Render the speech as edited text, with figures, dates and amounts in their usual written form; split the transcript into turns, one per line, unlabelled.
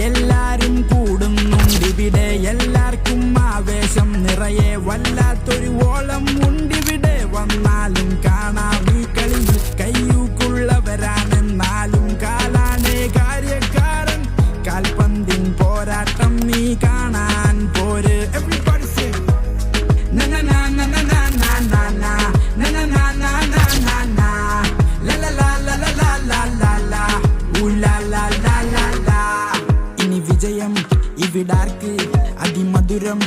എല്ലാരും കൂടുന്നുണ്ടിവിടെ, എല്ലാവർക്കും ആവേശം നിറയെ, വല്ലാത്തൊരു ഓളം ഉണ്ടിവിടെ. വന്നാലും കാണാം ഈ കളി, കയ്യൂക്കുള്ളവരാണെന്നാലും കാലാണേ കാര്യക്കാരൻ. കാൽപന്തിൻ പോരാട്ടം നീ കാണാൻ പോര്. Everybody sing na na na na na na na na na na na na na na na na la la la la la la la la la ooh la la la la la. ഇനി വിജയം ഇവിടാർക്ക് അതിമധുരം.